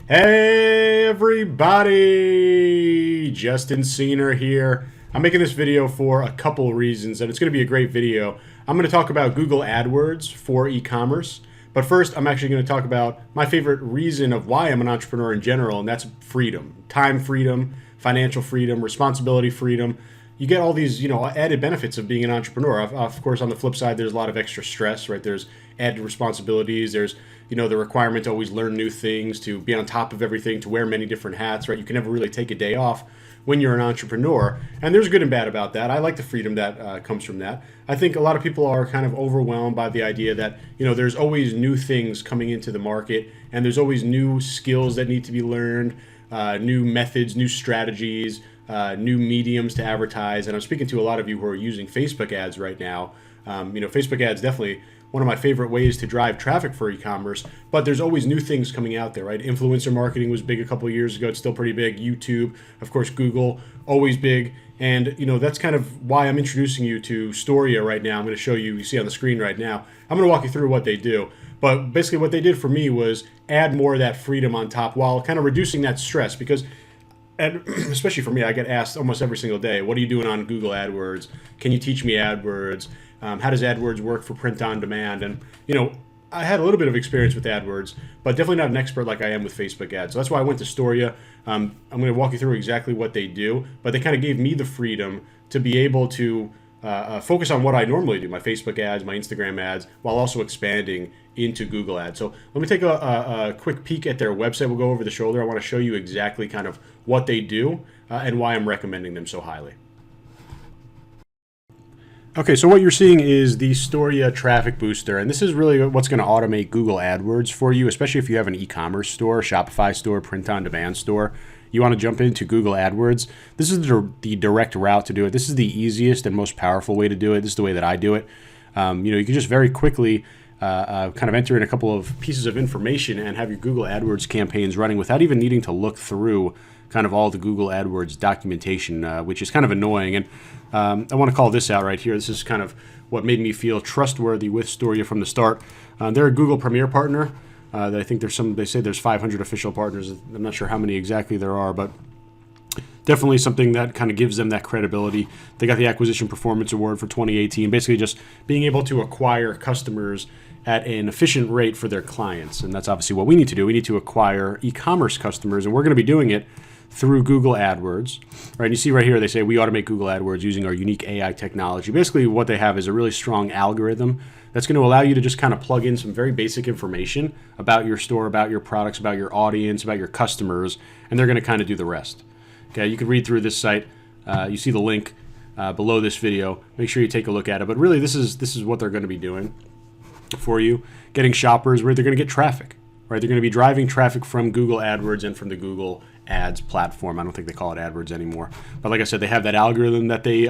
Hey everybody, Justin Cena here. I'm making this video for a couple reasons, and it's going to be a great video. I'm going to talk about Google AdWords for e-commerce, but first I'm actually going to talk about my favorite reason of why I'm an entrepreneur in general, and that's freedom. Time freedom, financial freedom, responsibility freedom. You get all these, added benefits of being an entrepreneur. Of course, on the flip side, there's a lot of extra stress, right? There's added responsibilities. There's, the requirement to always learn new things, to be on top of everything, to wear many different hats, right? You can never really take a day off when you're an entrepreneur. And there's good and bad about that. I like the freedom that comes from that. I think a lot of people are kind of overwhelmed by the idea that, there's always new things coming into the market, and there's always new skills that need to be learned, new methods, new strategies, new mediums to advertise. And I'm speaking to a lot of you who are using Facebook ads right now. Facebook ads definitely one of my favorite ways to drive traffic for e-commerce, but there's always new things coming out there, right? Influencer marketing was big a couple of years ago. It's still pretty big. YouTube, of course, Google, always big. And, that's kind of why I'm introducing you to StoreYa right now. I'm going to show you see on the screen right now. I'm going to walk you through what they do. But basically what they did for me was add more of that freedom on top while kind of reducing that stress, because and especially for me, I get asked almost every single day, what are you doing on Google AdWords? Can you teach me AdWords? How does AdWords work for print on demand? And, I had a little bit of experience with AdWords, but definitely not an expert like I am with Facebook ads. So that's why I went to StoreYa. I'm going to walk you through exactly what they do, but they kind of gave me the freedom to be able to focus on what I normally do, my Facebook ads, my Instagram ads, while also expanding into Google ads. So let me take a quick peek at their website. We'll go over the shoulder. I want to show you exactly kind of what they do and why I'm recommending them so highly. Okay, so what you're seeing is the StoreYa Traffic Booster, and this is really what's going to automate Google AdWords for you, especially if you have an e-commerce store, Shopify store, print-on-demand store. You want to jump into Google AdWords. This is the direct route to do it. This is the easiest and most powerful way to do it. This is the way that I do it. You can just very quickly kind of enter in a couple of pieces of information and have your Google AdWords campaigns running without even needing to look through kind of all the Google AdWords documentation, which is kind of annoying. And I want to call this out right here. This is kind of what made me feel trustworthy with StoreYa from the start. They're a Google Premier partner. I think they say there's 500 official partners. I'm not sure how many exactly there are, but definitely something that kind of gives them that credibility. They got the Acquisition Performance Award for 2018, basically just being able to acquire customers at an efficient rate for their clients. And that's obviously what we need to do. We need to acquire e-commerce customers, and we're going to be doing it through Google AdWords. Right? And you see right here, they say we automate Google AdWords using our unique AI technology. Basically, what they have is a really strong algorithm that's going to allow you to just kind of plug in some very basic information about your store, about your products, about your audience, about your customers, and they're going to kind of do the rest. Okay, you can read through this site. You see the link below this video. Make sure you take a look at it. But really, this is what they're going to be doing for you, getting shoppers where they're going to get traffic. Right, they're going to be driving traffic from Google AdWords and from the Google Ads platform. I don't think they call it AdWords anymore. But like I said, they have that algorithm that they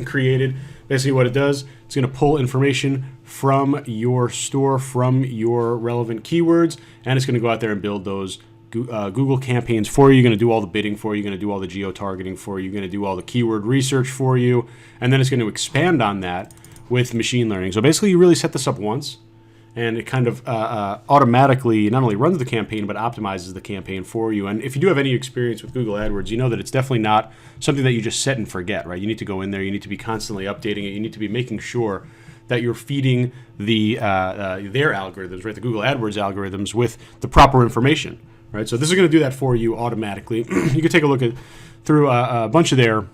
created. Basically what it does, it's going to pull information from your store, from your relevant keywords, and it's going to go out there and build those Google campaigns for you. You're going to do all the bidding for you. You're going to do all the geo-targeting for you. You're going to do all the keyword research for you. And then it's going to expand on that with machine learning. So basically you really set this up once, and it kind of automatically not only runs the campaign, but optimizes the campaign for you. And if you do have any experience with Google AdWords, you know that it's definitely not something that you just set and forget, right? You need to go in there. You need to be constantly updating it. You need to be making sure that you're feeding their algorithms, right? The Google AdWords algorithms with the proper information, right? So this is going to do that for you automatically. You can take a look through a bunch of their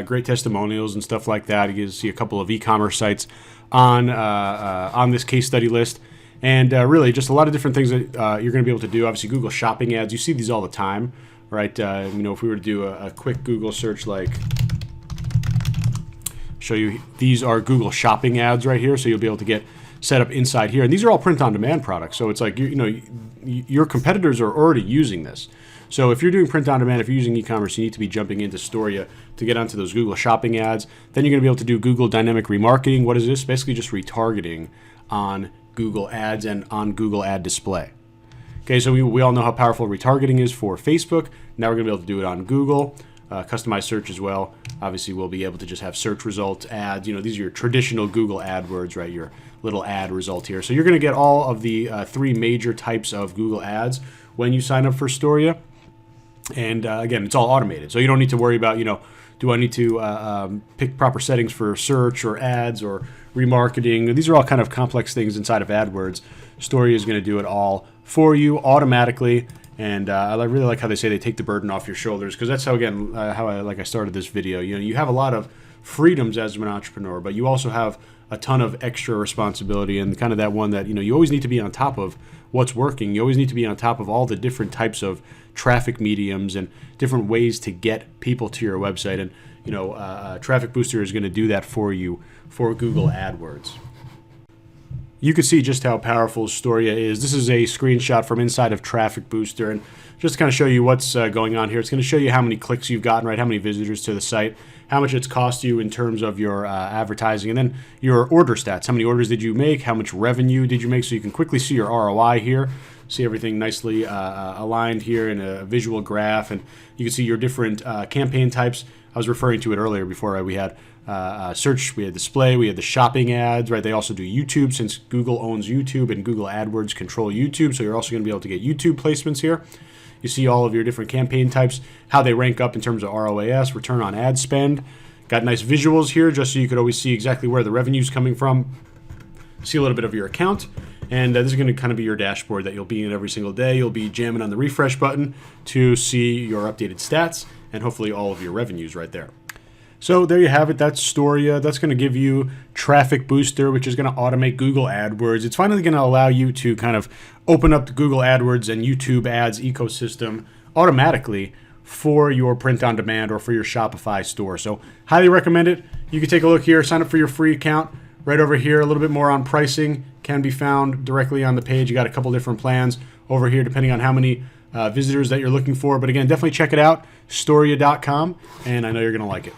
great testimonials and stuff like that. You can see a couple of e-commerce sites on this case study list, and really just a lot of different things that you're going to be able to do. Obviously, Google shopping ads, you see these all the time, right? If we were to do a quick Google search, like show you, these are Google shopping ads right here, so you'll be able to get set up inside here, and these are all print-on-demand products. So it's like your competitors are already using this. So if you're doing print on demand, if you're using e-commerce, you need to be jumping into StoreYa to get onto those Google shopping ads. Then you're going to be able to do Google dynamic remarketing. What is this? Basically just retargeting on Google ads and on Google ad display. Okay, so we all know how powerful retargeting is for Facebook. Now we're going to be able to do it on Google. Customized search as well. Obviously, we'll be able to just have search results, ads. These are your traditional Google AdWords, right? Your little ad result here. So you're going to get all of the three major types of Google ads when you sign up for StoreYa. And again, it's all automated. So you don't need to worry about, do I need to pick proper settings for search or ads or remarketing? These are all kind of complex things inside of AdWords. StoreYa is going to do it all for you automatically. And I really like how they say they take the burden off your shoulders, because that's how, again, I started this video. You have a lot of freedoms as an entrepreneur, but you also have a ton of extra responsibility, and kind of that one that, you always need to be on top of what's working. You always need to be on top of all the different types of traffic mediums and different ways to get people to your website. And, Traffic Booster is going to do that for you for Google AdWords. You can see just how powerful StoreYa is. This is a screenshot from inside of Traffic Booster, and just to kind of show you what's going on here. It's going to show you how many clicks you've gotten, right? How many visitors to the site, how much it's cost you in terms of your advertising, and then your order stats. How many orders did you make? How much revenue did you make? So you can quickly see your ROI here. See everything nicely aligned here in a visual graph, and you can see your different campaign types. I was referring to it earlier before. We had search, we had display, we had the shopping ads, right? They also do YouTube, since Google owns YouTube and Google AdWords control YouTube. So you're also going to be able to get YouTube placements here. You see all of your different campaign types, how they rank up in terms of ROAS, return on ad spend. Got nice visuals here just so you could always see exactly where the revenue is coming from. See a little bit of your account. And this is going to kind of be your dashboard that you'll be in every single day. You'll be jamming on the refresh button to see your updated stats and hopefully all of your revenues right there. So there you have it. That's StoreYa. That's going to give you Traffic Booster, which is going to automate Google AdWords. It's finally going to allow you to kind of open up the Google AdWords and YouTube ads ecosystem automatically for your print on demand or for your Shopify store. So highly recommend it. You can take a look here, sign up for your free account. Right over here, a little bit more on pricing can be found directly on the page. You got a couple different plans over here depending on how many visitors that you're looking for. But again, definitely check it out, StoreYa.com, and I know you're going to like it.